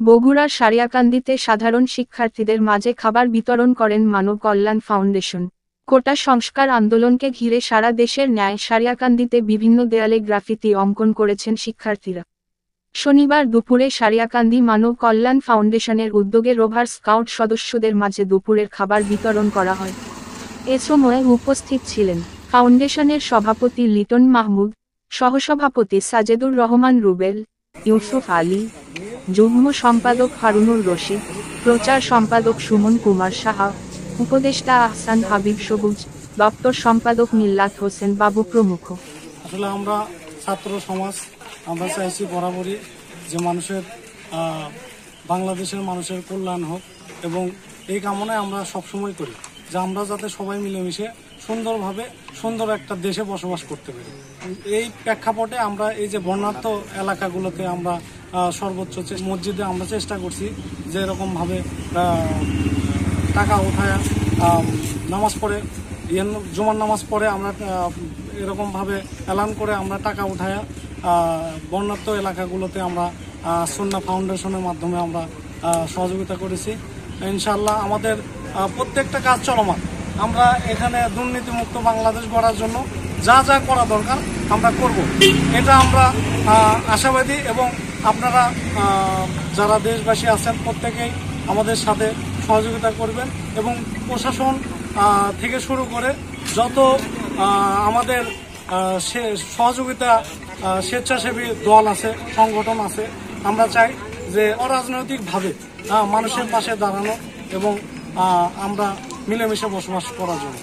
বগুড়ার সারিয়াকান্দিতে সাধারণ শিক্ষার্থীদের মাঝে খাবার বিতরণ করেন মানব কল্যাণ ফাউন্ডেশন। কোটা সংস্কার আন্দোলনকে ঘিরে সারা দেশের ন্যায় সারিয়াকান্দিতে বিভিন্ন দেয়ালে গ্রাফিতি অঙ্কন করেছেন শিক্ষার্থীরা। শনিবার দুপুরে সারিয়াকান্দি মানব কল্যাণ ফাউন্ডেশনের উদ্যোগে রোভার স্কাউট সদস্যদের মাঝে দুপুরের খাবার বিতরণ করা হয়। এ সময় উপস্থিত ছিলেন ফাউন্ডেশনের সভাপতি লিটন মাহমুদ, সহসভাপতি সাজেদুর রহমান রুবেল, ইউসুফ আলী, যুগ্ম সম্পাদক হারুনুর রশিদ, প্রচার সম্পাদক সুমন কুমার সাহা, উপদেষ্টা আহসান হাবিব সবুজ, দপ্তর সম্পাদক মিল্লাত হোসেন বাবু প্রমুখ। আসলে আমরা ছাত্র সমাজ আমরা চাইছি বরাবরই যে মানুষের বাংলাদেশের মানুষের কল্যাণ হোক, এবং এই কামনায় আমরা সবসময় করি যে আমরা যাতে সবাই মিলেমিশে সুন্দরভাবে সুন্দর একটা দেশে বসবাস করতে পারি। এই প্রেক্ষাপটে আমরা এই যে বর্ণাঢ্য এলাকাগুলোতে আমরা সর্বোচ্চ মসজিদে আমরা চেষ্টা করছি যে এরকমভাবে টাকা উঠায় নামাজ পড়ে জুমার নামাজ পড়ে আমরা এরকমভাবে এলান করে আমরা টাকা উঠায় বর্ণাঢ্য এলাকাগুলোতে আমরা সুন্নাহ ফাউন্ডেশনের মাধ্যমে আমরা সহযোগিতা করেছি। ইনশাআল্লাহ আমাদের প্রত্যেকটা কাজ চলমান। আমরা এখানে দুর্নীতিমুক্ত বাংলাদেশ গড়ার জন্য যা যা করা দরকার আমরা করব, এটা আমরা আশাবাদী। এবং আপনারা যারা দেশবাসী আছেন প্রত্যেকেই আমাদের সাথে সহযোগিতা করবেন, এবং প্রশাসন থেকে শুরু করে যত আমাদের সহযোগিতা স্বেচ্ছাসেবী দল আছে, সংগঠন আছে, আমরা চাই যে অরাজনৈতিকভাবে মানুষের পাশে দাঁড়ানো এবং আমরা মিলেমিশে বসবাস করার জন্য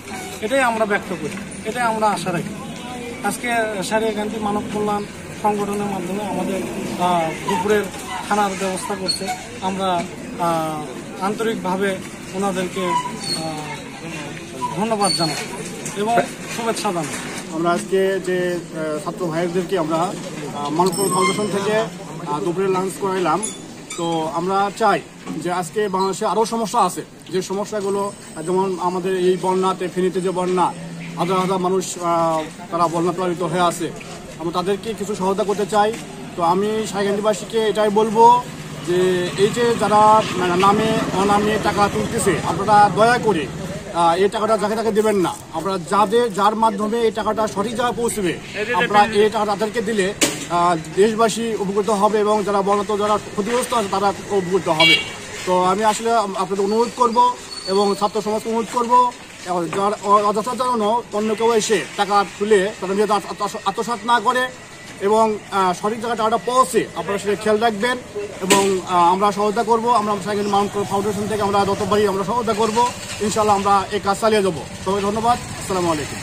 এটাই আমরা ব্যক্ত করি, এটাই আমরা আশা রাখি। আজকে সারিয়াকান্দি মানব কল্যাণ সংগঠনের মাধ্যমে আমাদের দুপুরের খানার ব্যবস্থা করছে। আমরা আন্তরিকভাবে ওনাদেরকে ধন্যবাদ জানাই এবং শুভেচ্ছা জানাই। আমরা আজকে যে ছাত্র ভাইদেরকে আমরা মানব কল্যাণ ফাউন্ডেশন থেকে দুপুরে লাঞ্চ করাইলাম। তো আমরা চাই যে আজকে বাংলাদেশে আরও সমস্যা আছে, যে সমস্যাগুলো যেমন আমাদের এই বন্যাতে, ফেনীতে যে বন্যা, হাজার হাজার মানুষ তারা বন্যা প্রভাবিত হয়ে আছে, আমরা তাদেরকে কিছু সহায়তা করতে চাই। তো আমি সারিয়াকান্দিবাসীকে এটাই বলবো যে এই যে যারা নামে অনামে টাকা তুলতেছে, আপনারা দয়া করে এই টাকাটা যাকে তাকে দেবেন না। আপনারা যার মাধ্যমে এই টাকাটা সঠিক জায়গায় পৌঁছবে, আপনারা এই টাকা তাদেরকে দিলে দেশবাসী উপকৃত হবে এবং যারা বন্যাত যারা ক্ষতিগ্রস্ত আছে তারা উপকৃত হবে। তো আমি আসলে আপনাদের অনুরোধ করব এবং ছাত্র সমাজকে অনুরোধ করবো, অযথা যেন অন্য কেউ এসে টাকা তুলে তারা নিজে আত্মসাৎ না করে এবং সঠিক জায়গায় টাকাটা পৌঁছে আপনারা সেটা খেয়াল রাখবেন। এবং আমরা সহায়তা করবো, আমরা সারিয়াকান্দি মানব কল্যাণ ফাউন্ডেশন থেকে আমরা যতবারই আমরা সহায়তা করবো। ইনশাআল্লাহ আমরা এই কাজ চালিয়ে যাবো। সবাই ধন্যবাদ। আসসালামু আলাইকুম।